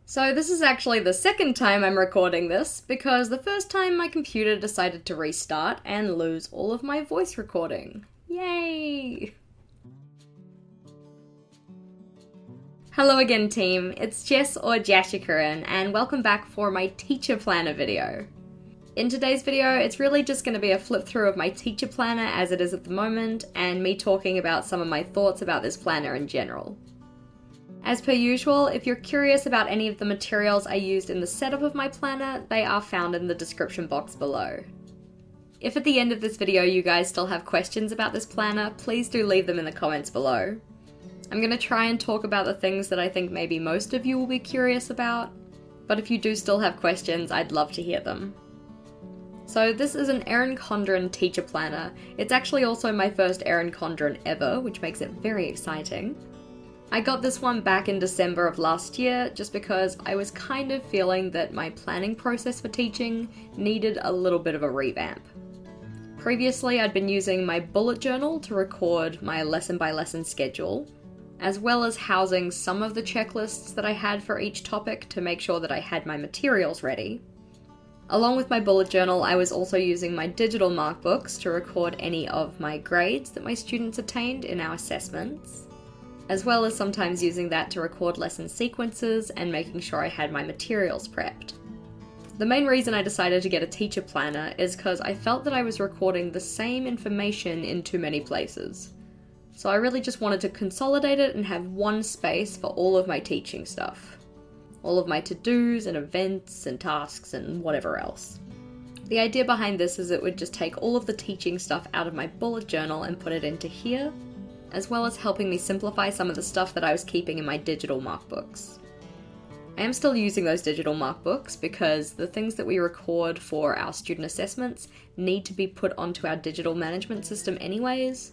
So this is actually the second time I'm recording this, because the first time my computer decided to restart and lose all of my voice recording. Yay! Hello again team, it's Jess or JashiiCorrin, and welcome back for my teacher planner video. In today's video, it's really just going to be a flip through of my teacher planner as it is at the moment, and me talking about some of my thoughts about this planner in general. As per usual, if you're curious about any of the materials I used in the setup of my planner, they are found in the description box below. If at the end of this video you guys still have questions about this planner, please do leave them in the comments below. I'm going to try and talk about the things that I think maybe most of you will be curious about, but if you do still have questions, I'd love to hear them. So this is an Erin Condren teacher planner. It's actually also my first Erin Condren ever, which makes it very exciting. I got this one back in December of last year just because I was kind of feeling that my planning process for teaching needed a little bit of a revamp. Previously, I'd been using my bullet journal to record my lesson by lesson schedule, as well as housing some of the checklists that I had for each topic to make sure that I had my materials ready. Along with my bullet journal, I was also using my digital markbooks to record any of my grades that my students attained in our assessments, as well as sometimes using that to record lesson sequences and making sure I had my materials prepped. The main reason I decided to get a teacher planner is because I felt that I was recording the same information in too many places. So I really just wanted to consolidate it and have one space for all of my teaching stuff. All of my to-dos and events and tasks and whatever else. The idea behind this is it would just take all of the teaching stuff out of my bullet journal and put it into here, as well as helping me simplify some of the stuff that I was keeping in my digital markbooks. I am still using those digital markbooks because the things that we record for our student assessments need to be put onto our digital management system anyways,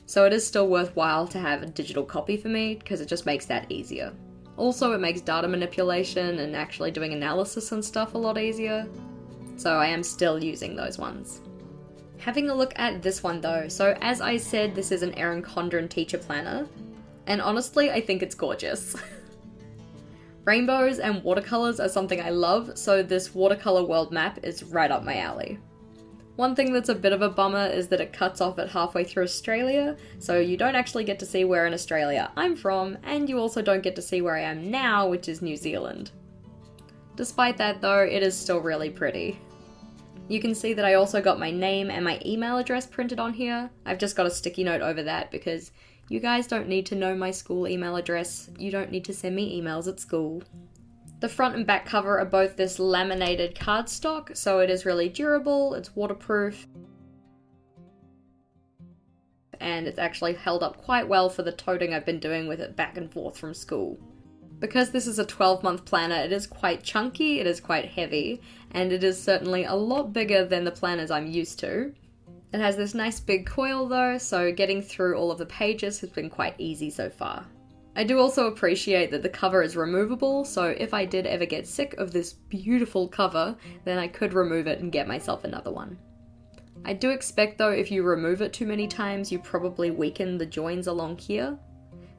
so it is still worthwhile to have a digital copy for me because it just makes that easier. Also, it makes data manipulation and actually doing analysis and stuff a lot easier, so I am still using those ones. Having a look at this one though, so as I said, this is an Erin Condren teacher planner, and honestly I think it's gorgeous. Rainbows and watercolours are something I love, so this watercolour world map is right up my alley. One thing that's a bit of a bummer is that it cuts off at halfway through Australia, so you don't actually get to see where in Australia I'm from, and you also don't get to see where I am now, which is New Zealand. Despite that though, it is still really pretty. You can see that I also got my name and my email address printed on here. I've just got a sticky note over that because you guys don't need to know my school email address. You don't need to send me emails at school. The front and back cover are both this laminated cardstock, so it is really durable, it's waterproof, and it's actually held up quite well for the toting I've been doing with it back and forth from school. Because this is a 12-month planner, it is quite chunky, it is quite heavy, and it is certainly a lot bigger than the planners I'm used to. It has this nice big coil though, so getting through all of the pages has been quite easy so far. I do also appreciate that the cover is removable, so if I did ever get sick of this beautiful cover, then I could remove it and get myself another one. I do expect though if you remove it too many times, you probably weaken the joins along here,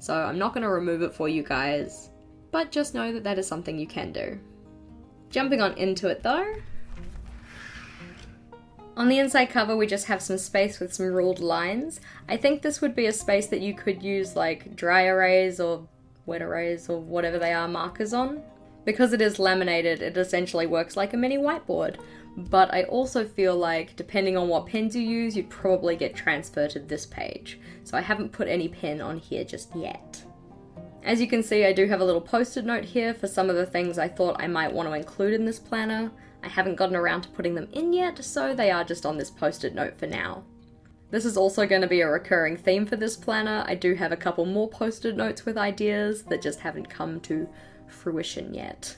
so I'm not going to remove it for you guys. But just know that that is something you can do. Jumping on into it though. On the inside cover we just have some space with some ruled lines. I think this would be a space that you could use like dry erase or wet erase or whatever they are markers on. Because it is laminated, it essentially works like a mini whiteboard. But I also feel like depending on what pens you use, you'd probably get transferred to this page. So I haven't put any pen on here just yet. As you can see, I do have a little post-it note here for some of the things I thought I might want to include in this planner. I haven't gotten around to putting them in yet, so they are just on this post-it note for now. This is also going to be a recurring theme for this planner. I do have a couple more post-it notes with ideas that just haven't come to fruition yet.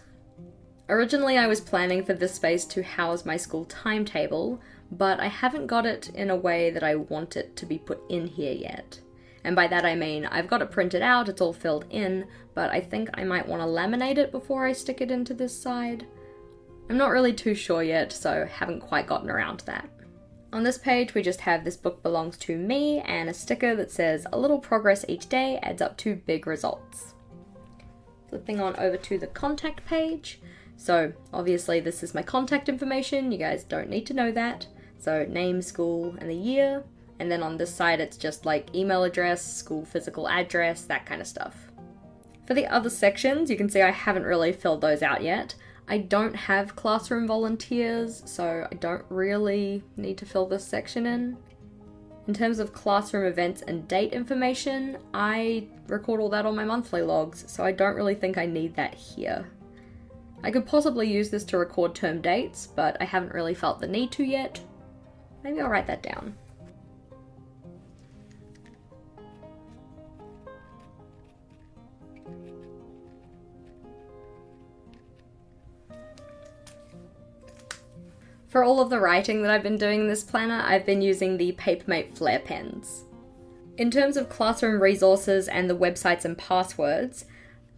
Originally I was planning for this space to house my school timetable, but I haven't got it in a way that I want it to be put in here yet. And by that I mean, I've got it printed out, it's all filled in, but I think I might want to laminate it before I stick it into this side. I'm not really too sure yet, so haven't quite gotten around to that. On this page we just have "This book belongs to me" and a sticker that says "A little progress each day adds up to big results." Flipping on over to the contact page. So obviously this is my contact information, you guys don't need to know that. So name, school, and the year. And then on this side it's just like email address, school physical address, that kind of stuff. For the other sections, you can see I haven't really filled those out yet. I don't have classroom volunteers, so I don't really need to fill this section in. In terms of classroom events and date information, I record all that on my monthly logs, so I don't really think I need that here. I could possibly use this to record term dates, but I haven't really felt the need to yet. Maybe I'll write that down. For all of the writing that I've been doing in this planner, I've been using the Papermate Flair pens. In terms of classroom resources and the websites and passwords,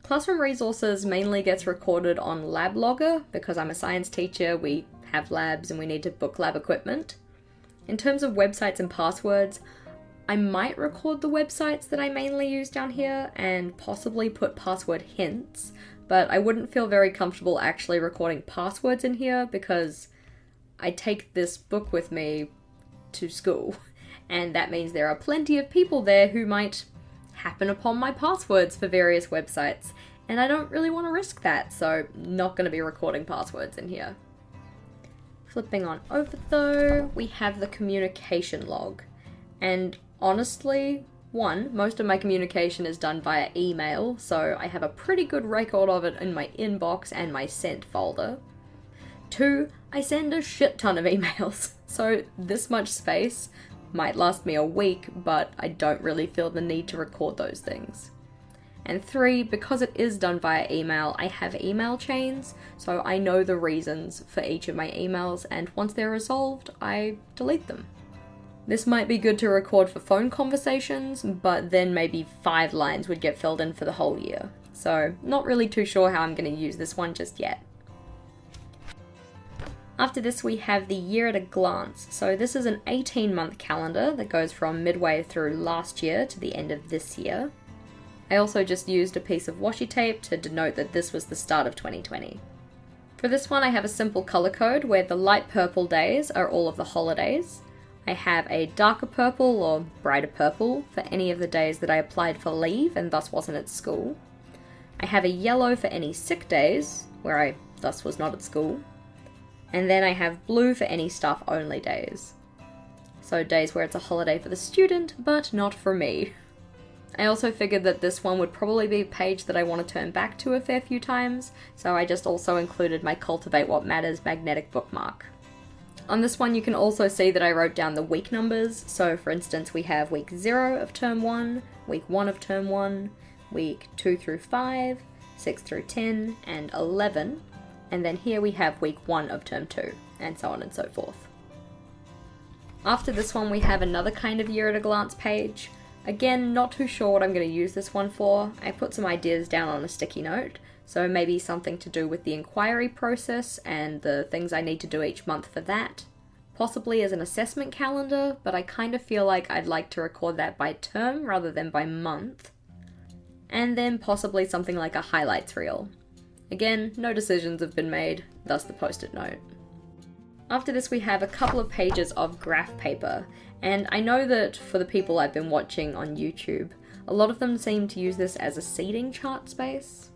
classroom resources mainly gets recorded on Lab Logger because I'm a science teacher, we have labs and we need to book lab equipment. In terms of websites and passwords, I might record the websites that I mainly use down here and possibly put password hints, but I wouldn't feel very comfortable actually recording passwords in here because I take this book with me to school, and that means there are plenty of people there who might happen upon my passwords for various websites, and I don't really want to risk that, so not going to be recording passwords in here. Flipping on over though, we have the communication log, and honestly, most of my communication is done via email, so I have a pretty good record of it in my inbox and my sent folder. 2, I send a shit ton of emails, so this much space might last me a week, but I don't really feel the need to record those things. And 3, because it is done via email, I have email chains, so I know the reasons for each of my emails, and once they're resolved, I delete them. This might be good to record for phone conversations, but then maybe 5 lines would get filled in for the whole year. So not really too sure how I'm going to use this one just yet. After this we have the year at a glance. So this is an 18-month calendar that goes from midway through last year to the end of this year. I also just used a piece of washi tape to denote that this was the start of 2020. For this one I have a simple color code where the light purple days are all of the holidays. I have a darker purple or brighter purple for any of the days that I applied for leave and thus wasn't at school. I have a yellow for any sick days, where I thus was not at school. And then I have blue for any staff only days. So days where it's a holiday for the student, but not for me. I also figured that this one would probably be a page that I want to turn back to a fair few times, so I just also included my Cultivate What Matters magnetic bookmark. On this one you can also see that I wrote down the week numbers, so for instance we have week 0 of term 1, week 1 of term 1, week 2 through 5, 6 through 10, and 11. And then here we have week 1 of term 2, and so on and so forth. After this one we have another kind of year at a glance page. Again, not too sure what I'm going to use this one for. I put some ideas down on a sticky note, so maybe something to do with the inquiry process and the things I need to do each month for that. Possibly as an assessment calendar, but I kind of feel like I'd like to record that by term rather than by month. And then possibly something like a highlights reel. Again, no decisions have been made, thus the post-it note. After this we have a couple of pages of graph paper, and I know that for the people I've been watching on YouTube, a lot of them seem to use this as a seating chart space.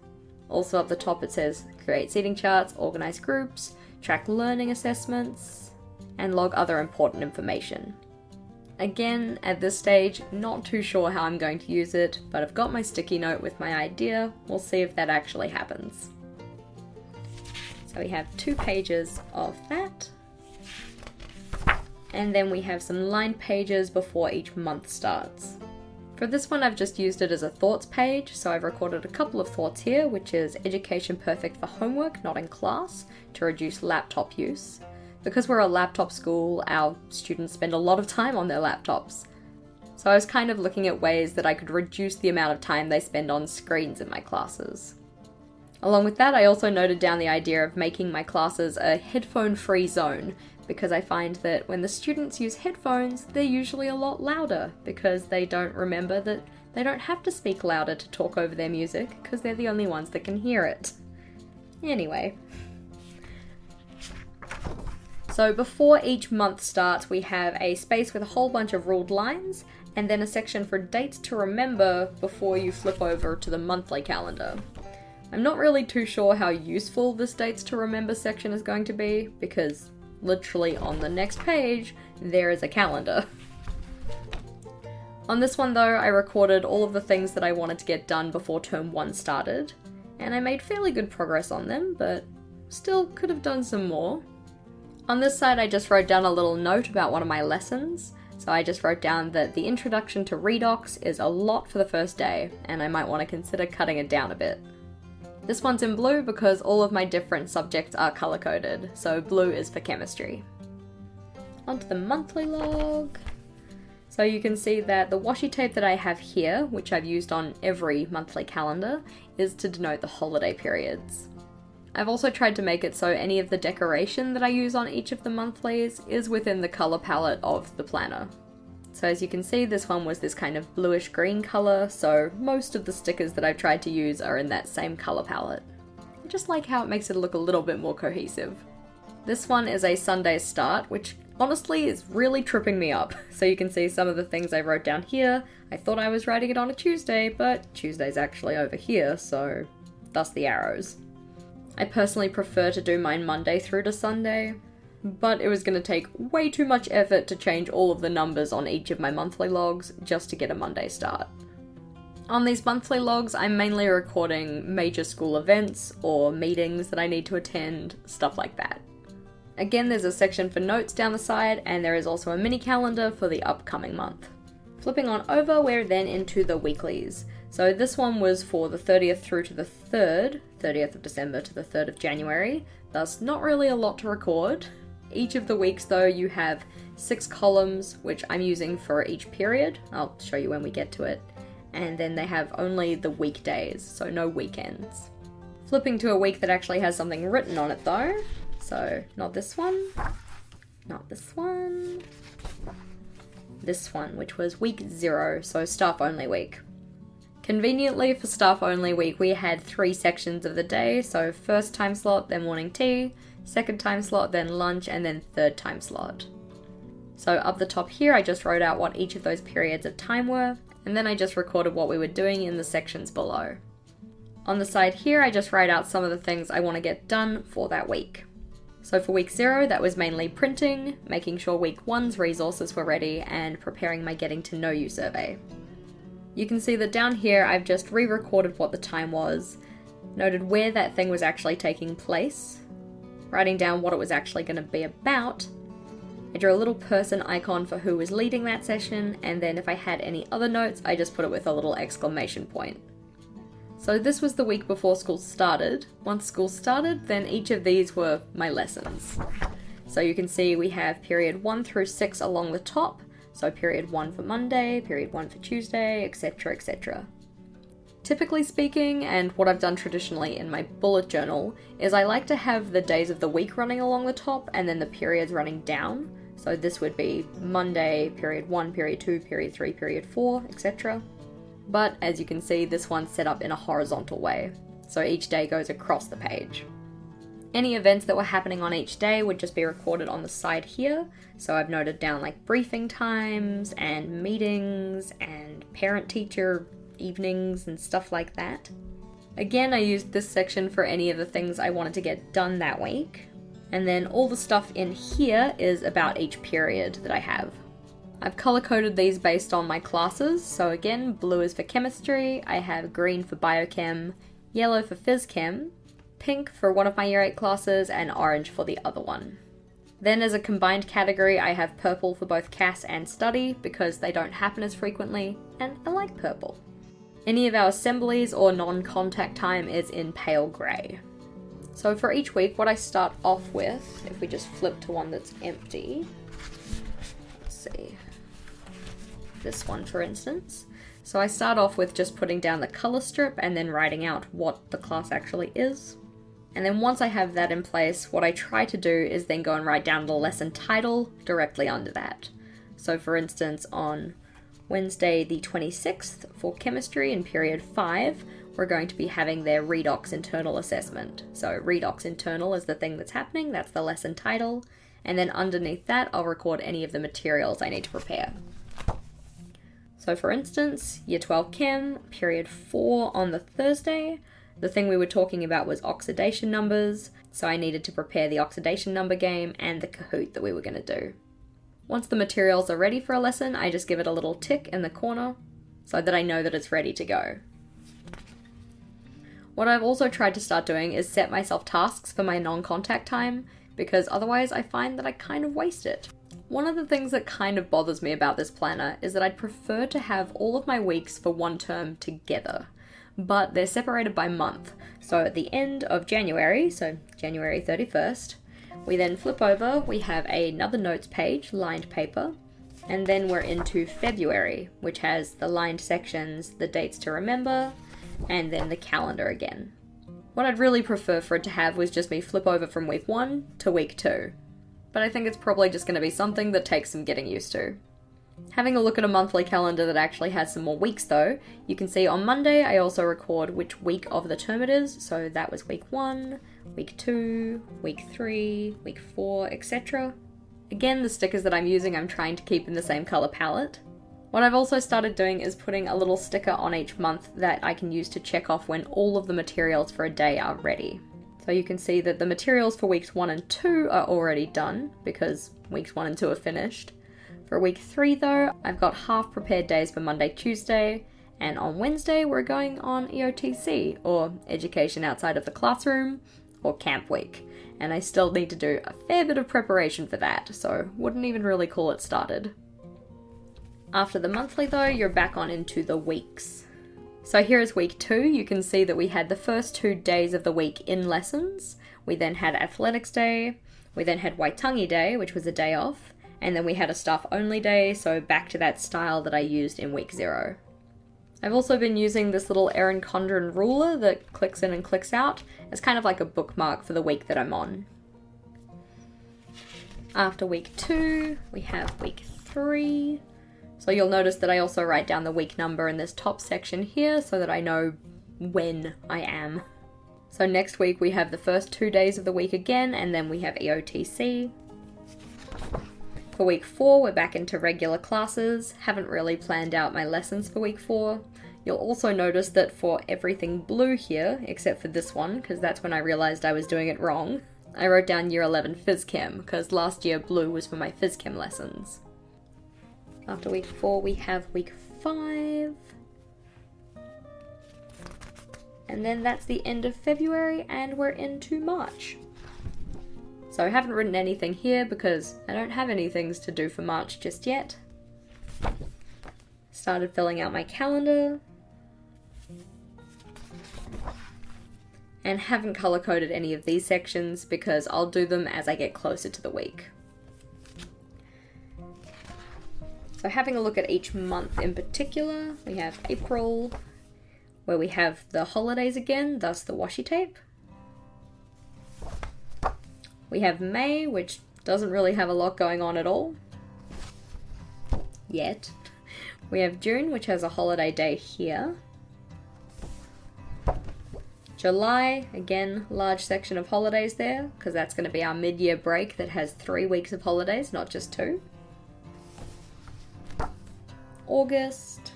Also at the top it says create seating charts, organize groups, track learning assessments, and log other important information. Again, at this stage, not too sure how I'm going to use it, but I've got my sticky note with my idea, we'll see if that actually happens. So we have 2 pages of that. And then we have some lined pages before each month starts. For this one I've just used it as a thoughts page, so I've recorded a couple of thoughts here, which is education perfect for homework, not in class, to reduce laptop use. Because we're a laptop school, our students spend a lot of time on their laptops. So I was kind of looking at ways that I could reduce the amount of time they spend on screens in my classes. Along with that, I also noted down the idea of making my classes a headphone-free zone, because I find that when the students use headphones, they're usually a lot louder, because they don't remember that They don't have to speak louder to talk over their music, because they're the only ones that can hear it. Anyway. So before each month starts, we have a space with a whole bunch of ruled lines, and then a section for dates to remember before you flip over to the monthly calendar. I'm not really too sure how useful this dates to remember section is going to be, because literally on the next page, there is a calendar. On this one though, I recorded all of the things that I wanted to get done before term 1 started, and I made fairly good progress on them, but still could have done some more. On this side, I just wrote down a little note about one of my lessons. So I just wrote down that the introduction to redox is a lot for the first day, and I might want to consider cutting it down a bit. This one's in blue because all of my different subjects are color-coded, so blue is for chemistry. Onto the monthly log. So you can see that the washi tape that I have here, which I've used on every monthly calendar, is to denote the holiday periods. I've also tried to make it so any of the decoration that I use on each of the monthlies is within the colour palette of the planner. So as you can see, this one was this kind of bluish green colour, so most of the stickers that I've tried to use are in that same colour palette. I just like how it makes it look a little bit more cohesive. This one is a Sunday start, which honestly is really tripping me up. So you can see some of the things I wrote down here. I thought I was writing it on a Tuesday, but Tuesday's actually over here, so thus the arrows. I personally prefer to do mine Monday through to Sunday, but it was going to take way too much effort to change all of the numbers on each of my monthly logs just to get a Monday start. On these monthly logs, I'm mainly recording major school events or meetings that I need to attend, stuff like that. Again, there's a section for notes down the side, and there is also a mini calendar for the upcoming month. Flipping on over, we're then into the weeklies. So this one was for the 30th through to the 3rd, 30th of December to the 3rd of January, thus not really a lot to record. Each of the weeks though, you have 6 columns, which I'm using for each period. I'll show you when we get to it. And then they have only the weekdays, so no weekends. Flipping to a week that actually has something written on it though. So, not this one, not this one, this one, which was week 0, so staff only week. Conveniently for staff only week, we had 3 sections of the day, so first time slot, then morning tea, second time slot, then lunch, and then third time slot. So up the top here, I just wrote out what each of those periods of time were, and then I just recorded what we were doing in the sections below. On the side here, I just write out some of the things I want to get done for that week. So for week 0, that was mainly printing, making sure week 1's resources were ready, and preparing my Getting to Know You survey. You can see that down here I've just re-recorded what the time was, noted where that thing was actually taking place, writing down what it was actually going to be about. I drew a little person icon for who was leading that session, and then if I had any other notes, I just put it with a little exclamation point. So this was the week before school started. Once school started, then each of these were my lessons. So you can see we have period 1 through 6 along the top, so period 1 for Monday, period 1 for Tuesday, etc, etc. Typically speaking, and what I've done traditionally in my bullet journal, is I like to have the days of the week running along the top and then the periods running down. So this would be Monday, period 1, period 2, period 3, period 4, etc. But as you can see, this one's set up in a horizontal way, so each day goes across the page. Any events that were happening on each day would just be recorded on the side here, so I've noted down like briefing times and meetings and parent-teacher evenings and stuff like that. Again, I used this section for any of the things I wanted to get done that week, and then all the stuff in here is about each period that I have. I've color-coded these based on my classes, so again, blue is for chemistry, I have green for biochem, yellow for phys-chem, pink for one of my year 8 classes, and orange for the other one. Then as a combined category, I have purple for both CAS and study, because they don't happen as frequently, and I like purple. Any of our assemblies or non-contact time is in pale grey. So for each week, what I start off with, if we just flip to one that's empty, let's see, this one for instance. So I start off with just putting down the colour strip and then writing out what the class actually is. And then once I have that in place, what I try to do is then go and write down the lesson title directly under that. So for instance, on Wednesday the 26th for chemistry in period 5, we're going to be having their redox internal assessment. So redox internal is the thing that's happening, that's the lesson title, and then underneath that I'll record any of the materials I need to prepare. So for instance, year 12 chem, period 4 on the Thursday, the thing we were talking about was oxidation numbers, so I needed to prepare the oxidation number game and the Kahoot that we were going to do. Once the materials are ready for a lesson, I just give it a little tick in the corner so that I know that it's ready to go. What I've also tried to start doing is set myself tasks for my non-contact time, because otherwise I find that I kind of waste it. One of the things that kind of bothers me about this planner is that I'd prefer to have all of my weeks for one term together, but they're separated by month. So at the end of January, so January 31st, we then flip over, we have another notes page, lined paper, and then we're into February, which has the lined sections, the dates to remember, and then the calendar again. What I'd really prefer for it to have was just me flip over from week 1 to week 2, but I think it's probably just going to be something that takes some getting used to. Having a look at a monthly calendar that actually has some more weeks though, you can see on Monday I also record which week of the term it is, so that was week 1, week 2, week 3, week 4, etc. Again, the stickers that I'm using I'm trying to keep in the same colour palette. What I've also started doing is putting a little sticker on each month that I can use to check off when all of the materials for a day are ready. So you can see that the materials for weeks 1 and 2 are already done, because weeks 1 and 2 are finished. For week 3 though, I've got half prepared days for Monday, Tuesday, and on Wednesday we're going on EOTC, or Education Outside of the Classroom, or Camp Week. And I still need to do a fair bit of preparation for that, so wouldn't even really call it started. After the monthly though, you're back on into the weeks. So here is week 2, you can see that we had the first 2 days of the week in lessons, we then had Athletics Day, we then had Waitangi Day, which was a day off, and then we had a staff only day, so back to that style that I used in week 0. I've also been using this little Erin Condren ruler that clicks in and clicks out. It's kind of like a bookmark for the week that I'm on. After week 2, we have week 3. So you'll notice that I also write down the week number in this top section here so that I know when I am. So next week we have the first 2 days of the week again, and then we have EOTC. For week 4, we're back into regular classes. Haven't really planned out my lessons for week 4. You'll also notice that for everything blue here, except for this one, because that's when I realized I was doing it wrong, I wrote down year 11 Phys Chem, because last year blue was for my Phys Chem lessons. After week 4, we have week 5. And then that's the end of February, and we're into March. So I haven't written anything here because I don't have any things to do for March just yet. Started filling out my calendar. And haven't color-coded any of these sections because I'll do them as I get closer to the week. So having a look at each month in particular, we have April, where we have the holidays again, thus the washi tape. We have May, which doesn't really have a lot going on at all. Yet. We have June, which has a holiday day here. July, again, large section of holidays there, because that's going to be our mid-year break that has 3 weeks of holidays, not just 2. August,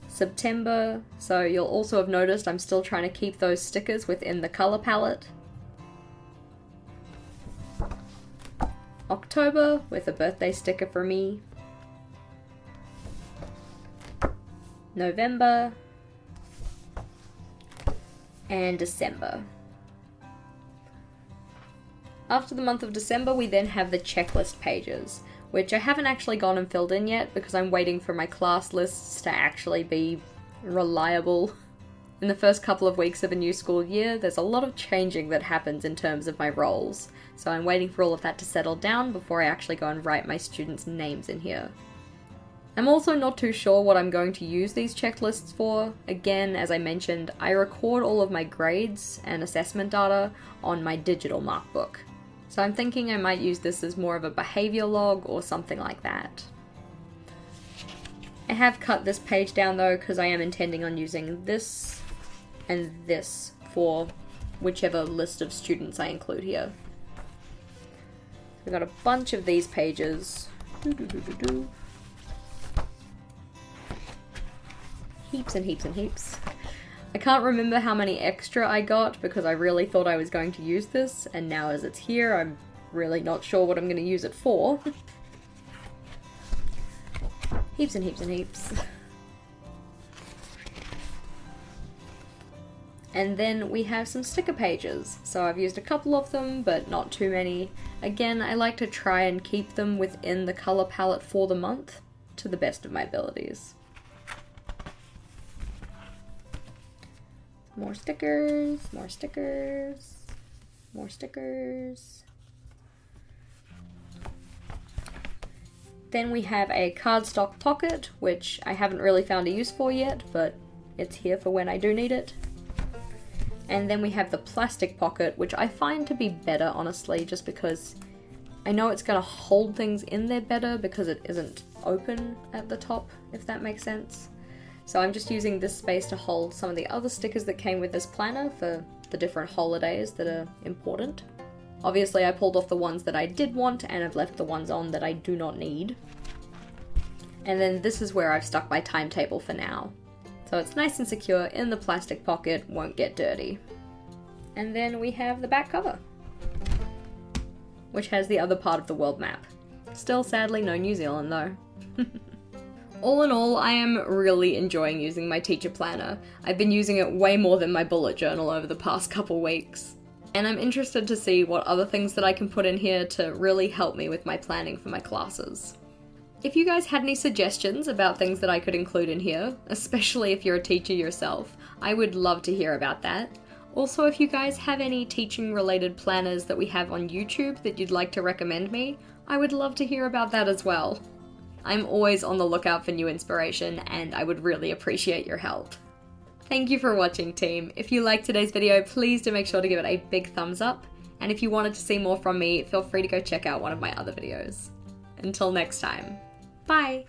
September, so you'll also have noticed I'm still trying to keep those stickers within the color palette. October, with a birthday sticker for me. November, and December. After the month of December, we then have the checklist pages, which I haven't actually gone and filled in yet because I'm waiting for my class lists to actually be reliable. In the first couple of weeks of a new school year, there's a lot of changing that happens in terms of my roles, so I'm waiting for all of that to settle down before I actually go and write my students' names in here. I'm also not too sure what I'm going to use these checklists for. Again, as I mentioned, I record all of my grades and assessment data on my digital markbook. So I'm thinking I might use this as more of a behavior log or something like that. I have cut this page down though because I am intending on using this and this for whichever list of students I include here. We've got a bunch of these pages. Heaps and heaps and heaps. I can't remember how many extra I got because I really thought I was going to use this, and now as it's here, I'm really not sure what I'm going to use it for. Heaps and heaps and heaps. And then we have some sticker pages. So I've used a couple of them, but not too many. Again, I like to try and keep them within the color palette for the month to the best of my abilities. More stickers, more stickers, more stickers. Then we have a cardstock pocket, which I haven't really found a use for yet, but it's here for when I do need it. And then we have the plastic pocket, which I find to be better, honestly, just because I know it's going to hold things in there better because it isn't open at the top, if that makes sense. So I'm just using this space to hold some of the other stickers that came with this planner for the different holidays that are important. Obviously I pulled off the ones that I did want and I've left the ones on that I do not need. And then this is where I've stuck my timetable for now. So it's nice and secure in the plastic pocket, won't get dirty. And then we have the back cover, which has the other part of the world map. Still sadly no New Zealand though. All in all, I am really enjoying using my teacher planner. I've been using it way more than my bullet journal over the past couple weeks. And I'm interested to see what other things that I can put in here to really help me with my planning for my classes. If you guys had any suggestions about things that I could include in here, especially if you're a teacher yourself, I would love to hear about that. Also, if you guys have any teaching related planners that we have on YouTube that you'd like to recommend me, I would love to hear about that as well. I'm always on the lookout for new inspiration and I would really appreciate your help. Thank you for watching, team. If you liked today's video, please do make sure to give it a big thumbs up. And if you wanted to see more from me, feel free to go check out one of my other videos. Until next time, bye!